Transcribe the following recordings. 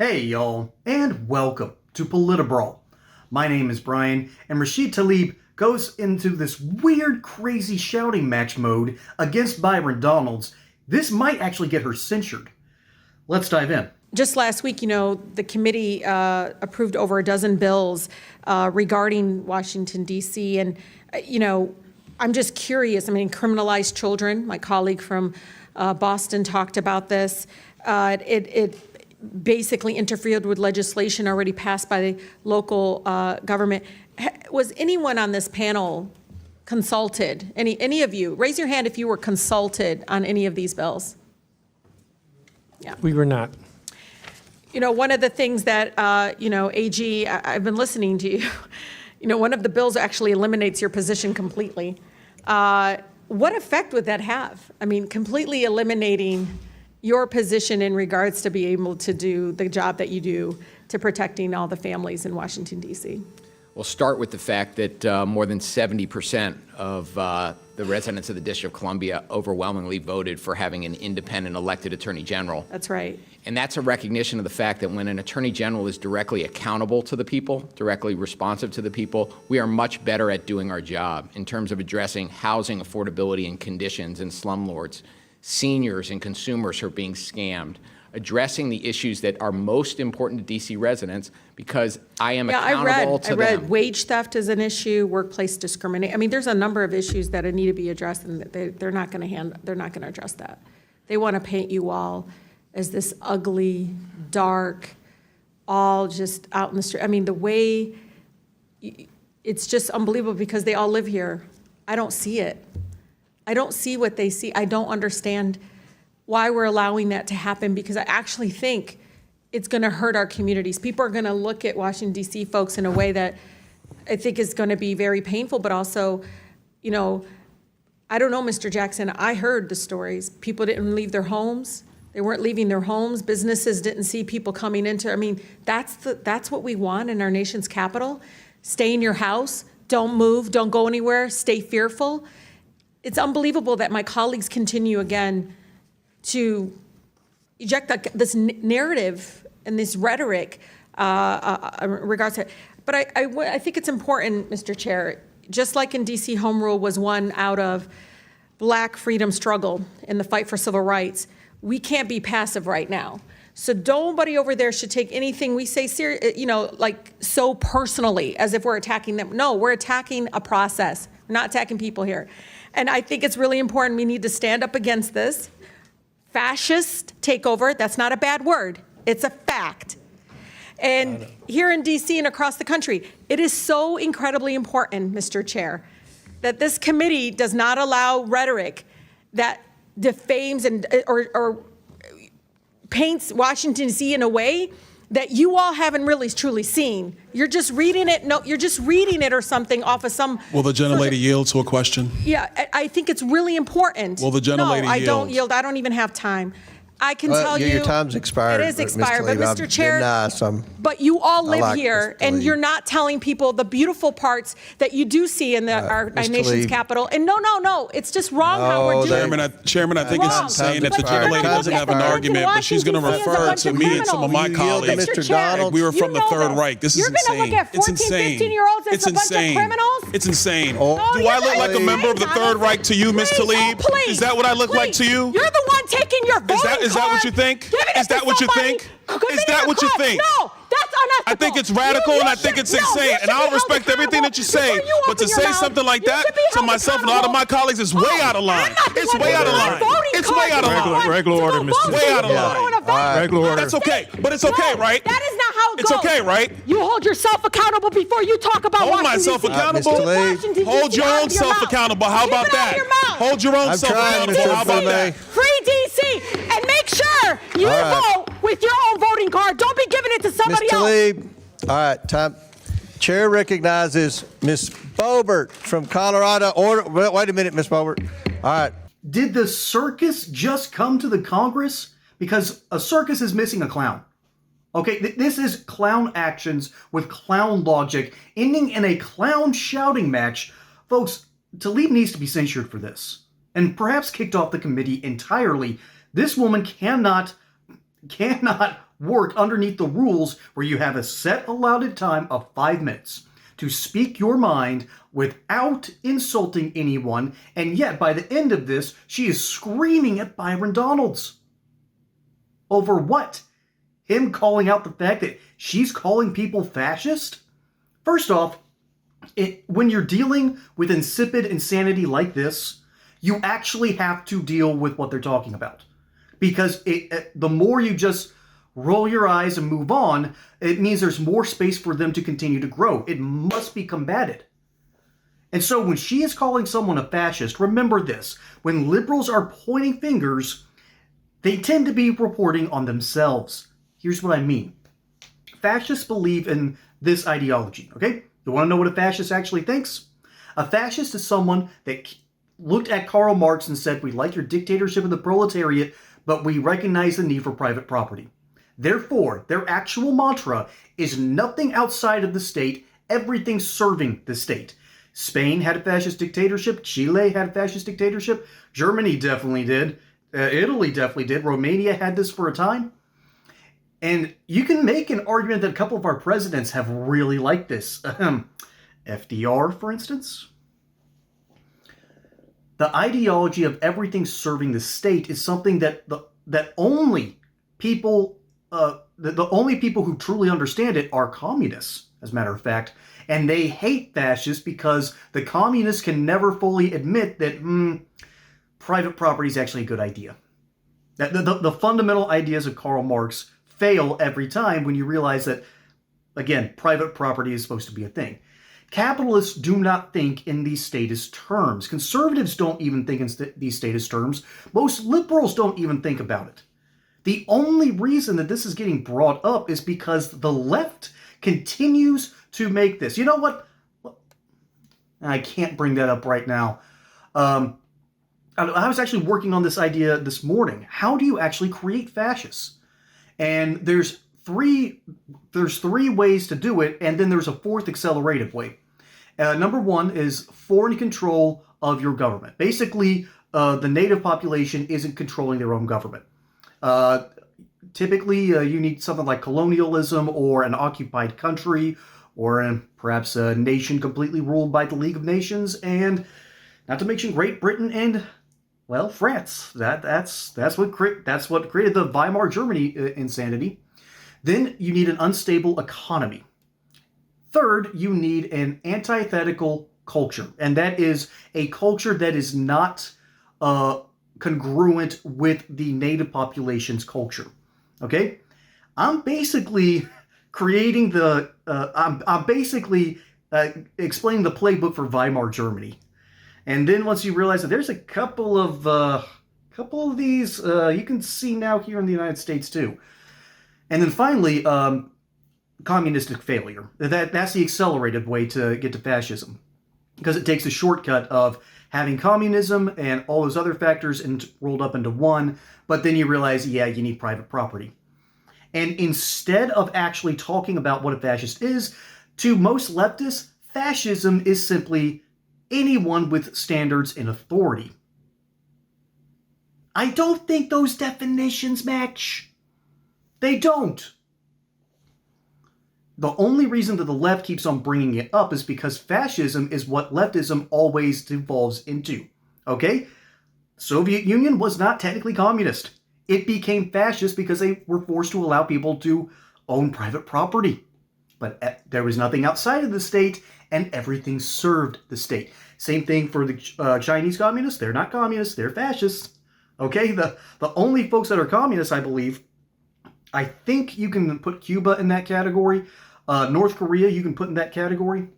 Hey y'all, and welcome to PolitiBrawl. My name is Brian, and Rashida Tlaib goes into this weird, crazy shouting match mode against Byron Donalds. This might actually get her censured. Let's dive in. Just last week, the committee approved over a dozen bills regarding Washington, D.C. And, I'm just curious. Criminalize children. My colleague from Boston talked about this. It basically interfered with legislation already passed by the local government. Was anyone on this panel consulted? Any of you? Raise your hand if you were consulted on any of these bills. Yeah. We were not. One of the things that, AG, I've been listening to you. One of the bills actually eliminates your position completely. What effect would that have? Completely eliminating your position in regards to be able to do the job that you do to protecting all the families in Washington, D.C. We'll start with the fact that more than 70% of the residents of the District of Columbia overwhelmingly voted for having an independent elected attorney general. That's right. And that's a recognition of the fact that when an attorney general is directly accountable to the people, directly responsive to the people, we are much better at doing our job in terms of addressing housing affordability and conditions in slumlords, seniors and consumers who are being scammed, addressing the issues that are most important to D.C. residents, because I am accountable to them. I read wage theft is an issue, workplace discrimination. There's a number of issues that need to be addressed, and they're not going to address that. They want to paint you all as this ugly, dark, all just out in the street. The way, it's just unbelievable because they all live here. I don't see it. I don't see what they see. I don't understand why we're allowing that to happen, because I actually think it's going to hurt our communities. People are going to look at Washington, D.C. folks in a way that I think is going to be very painful, but also, I don't know, Mr. Jackson, I heard the stories. People didn't leave their homes. They weren't leaving their homes. Businesses didn't see people coming into, that's what we want in our nation's capital. Stay in your house, don't move, don't go anywhere, stay fearful. It's unbelievable that my colleagues continue again to eject this narrative and this rhetoric in regards to it. But I think it's important, Mr. Chair, just like in D.C. Home Rule was one out of Black freedom struggle in the fight for civil rights, we can't be passive right now. So nobody over there should take anything we say so personally, as if we're attacking them. No, we're attacking a process. We're not attacking people here. And I think it's really important. We need to stand up against this fascist takeover. That's not a bad word. It's a fact. And here in D.C. and across the country, it is so incredibly important, Mr. Chair, that this committee does not allow rhetoric that defames or paints Washington, D.C. in a way that you all haven't really truly seen. You're just reading it. No, you're just reading it or something off of some. Will the gentlelady yield to a question? Yeah, I think it's really important. Will the gentlelady yield? No, I don't yield. I don't even have time. I can tell you. Your time's expired. It is expired, but Mr. Chair, nice. but you all live like here, Mr. and Tlaib. you're not telling people the beautiful parts that you do see in our nation's Tlaib. capital. And no, it's just wrong how we're doing it. Chairman, I think Wrong. it's insane that the But you're gentlelady gonna doesn't look have at an the argument, but she's going to Washington, D.C. as a refer bunch to of me and some of my criminals. colleagues. Mr. Donalds. We were from the You know Third this. Reich. This is You're insane. gonna look at 14, It's insane. 15-year-olds as It's a bunch of insane. criminals? It's insane. Oh, Do I look you're like a gonna member of the say, Third Reich to you, Ms. Please, Tlaib? please, Is that what I look like to you? You're the one taking your voting Is that what you think? Is that what you think? Is that what you think? No, that's unethical. I think it's radical and I think it's insane. And I'll respect everything that you say. But to say something like that to myself and all of my colleagues is way out of line. It's way out of line. It's way out of line. Regular order, Mr. Way out of line. Regular order. That's okay. But it's okay, right? That is not how it goes. It's okay, right? You hold yourself accountable before you talk about Hold Washington, myself D.C. accountable. Mr. Tlaib. Washington, Hold D.C. your out own of your self mouth. accountable. How Keep about it out of that? your mouth. Hold your own I'm self trying, accountable. Mr. How about that? Free D.C. and make sure you vote with your own voting card. Don't be giving it to somebody Mr. else. Tlaib. All right, time. Chair recognizes Ms. Bobert from Colorado. Order. Wait a minute, Ms. Bobert. All right. Did the circus just come to the Congress? Because a circus is missing a clown. Okay, this is clown actions with clown logic, ending in a clown shouting match. Folks, Tlaib needs to be censured for this, and perhaps kicked off the committee entirely. This woman cannot work underneath the rules where you have a set allotted time of 5 minutes to speak your mind without insulting anyone, and yet by the end of this, she is screaming at Byron Donalds. Over what? Him calling out the fact that she's calling people fascist? First off, when you're dealing with insipid insanity like this, you actually have to deal with what they're talking about. Because the more you just roll your eyes and move on, it means there's more space for them to continue to grow. It must be combated. And so when she is calling someone a fascist, remember this. When liberals are pointing fingers, they tend to be reporting on themselves. Here's what I mean. Fascists believe in this ideology, okay? You want to know what a fascist actually thinks? A fascist is someone that looked at Karl Marx and said, we like your dictatorship of the proletariat, but we recognize the need for private property. Therefore, their actual mantra is nothing outside of the state, everything serving the state. Spain had a fascist dictatorship. Chile had a fascist dictatorship. Germany definitely did. Italy definitely did. Romania had this for a time. And you can make an argument that a couple of our presidents have really liked this. FDR, for instance. The ideology of everything serving the state is something that only people, the only people who truly understand it are communists, as a matter of fact. And they hate fascists because the communists can never fully admit that private property is actually a good idea. The fundamental ideas of Karl Marx fail every time when you realize that, again, private property is supposed to be a thing. Capitalists do not think in these statist terms. Conservatives don't even think in these statist terms. Most liberals don't even think about it. The only reason that this is getting brought up is because the left continues to make this. You know what? I can't bring that up right now. I was actually working on this idea this morning. How do you actually create fascists? And there's three ways to do it, and then there's a fourth accelerated way. Number one is foreign control of your government. Basically, the native population isn't controlling their own government. Typically, you need something like colonialism or an occupied country, or perhaps a nation completely ruled by the League of Nations, and not to mention Great Britain and, well, France. That's what created the Weimar Germany insanity. Then you need an unstable economy. Third, you need an antithetical culture, and that is a culture that is not congruent with the native population's culture. Okay, I'm basically creating the. I'm basically explaining the playbook for Weimar Germany, and then once you realize that there's a couple of these you can see now here in the United States too, and then finally. Communistic failure. That's the accelerated way to get to fascism, because it takes a shortcut of having communism and all those other factors rolled up into one, but then you realize, yeah, you need private property. And instead of actually talking about what a fascist is, to most leftists, fascism is simply anyone with standards and authority. I don't think those definitions match. They don't. The only reason that the left keeps on bringing it up is because fascism is what leftism always devolves into. Okay? Soviet Union was not technically communist. It became fascist because they were forced to allow people to own private property. But there was nothing outside of the state, and everything served the state. Same thing for the Chinese communists. They're not communists. They're fascists. Okay? The only folks that are communists, I believe, I think you can put Cuba in that category. North Korea, you can put in that category.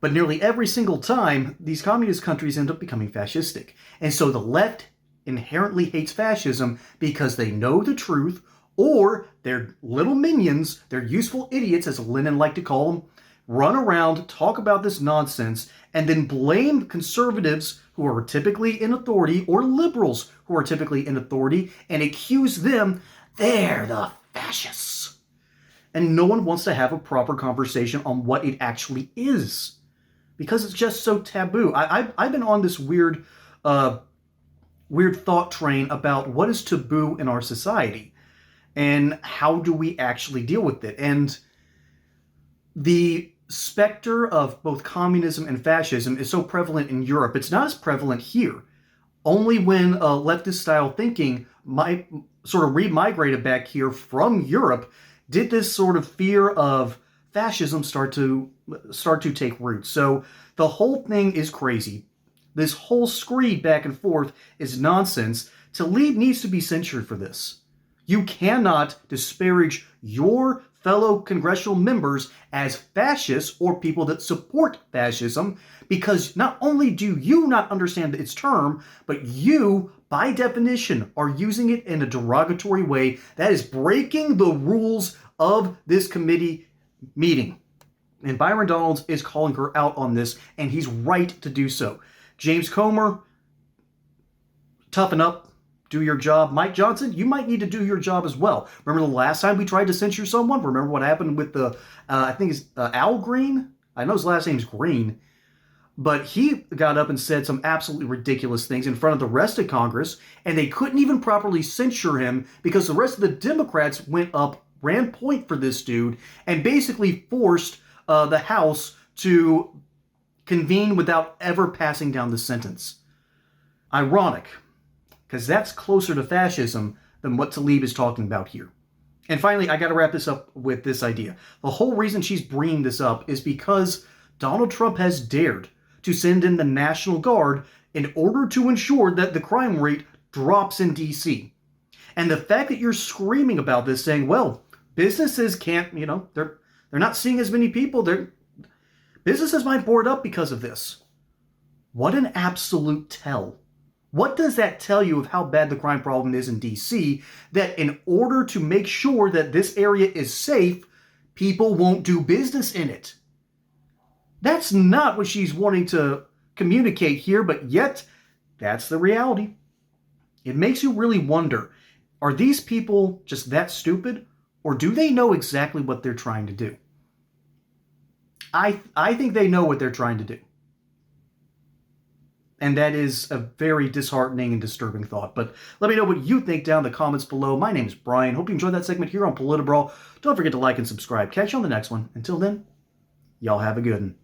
But nearly every single time, these communist countries end up becoming fascistic. And so the left inherently hates fascism because they know the truth, or their little minions, their useful idiots, as Lenin liked to call them, run around, talk about this nonsense, and then blame conservatives who are typically in authority, or liberals who are typically in authority, and accuse them, they're the fascists. And no one wants to have a proper conversation on what it actually is, because it's just so taboo. I've been on this weird thought train about what is taboo in our society. And how do we actually deal with it? And the specter of both communism and fascism is so prevalent in Europe. It's not as prevalent here. Only when leftist-style thinking sort of remigrated back here from Europe did this sort of fear of fascism start to take root. So the whole thing is crazy. This whole screed back and forth is nonsense. Tlaib needs to be censured for this. You cannot disparage your fellow congressional members as fascists or people that support fascism, because not only do you not understand its term, but you, by definition, are using it in a derogatory way that is breaking the rules of this committee meeting. And Byron Donalds is calling her out on this, and he's right to do so. James Comer, toughen up. Do your job. Mike Johnson, you might need to do your job as well. Remember the last time we tried to censure someone? Remember what happened with the, I think it's Al Green? I know his last name's Green. But he got up and said some absolutely ridiculous things in front of the rest of Congress, and they couldn't even properly censure him because the rest of the Democrats went up, ran point for this dude, and basically forced the House to convene without ever passing down the sentence. Ironic, because that's closer to fascism than what Tlaib is talking about here. And finally, I got to wrap this up with this idea. The whole reason she's bringing this up is because Donald Trump has dared to send in the National Guard in order to ensure that the crime rate drops in D.C. And the fact that you're screaming about this, saying, well, businesses can't, they're not seeing as many people. Businesses might board up because of this. What an absolute tell. What does that tell you of how bad the crime problem is in D.C., that in order to make sure that this area is safe, people won't do business in it? That's not what she's wanting to communicate here, but yet that's the reality. It makes you really wonder, are these people just that stupid, or do they know exactly what they're trying to do? I think they know what they're trying to do. And that is a very disheartening and disturbing thought. But let me know what you think down in the comments below. My name is Brian. Hope you enjoyed that segment here on PolitiBrawl. Don't forget to like and subscribe. Catch you on the next one. Until then, y'all have a good one.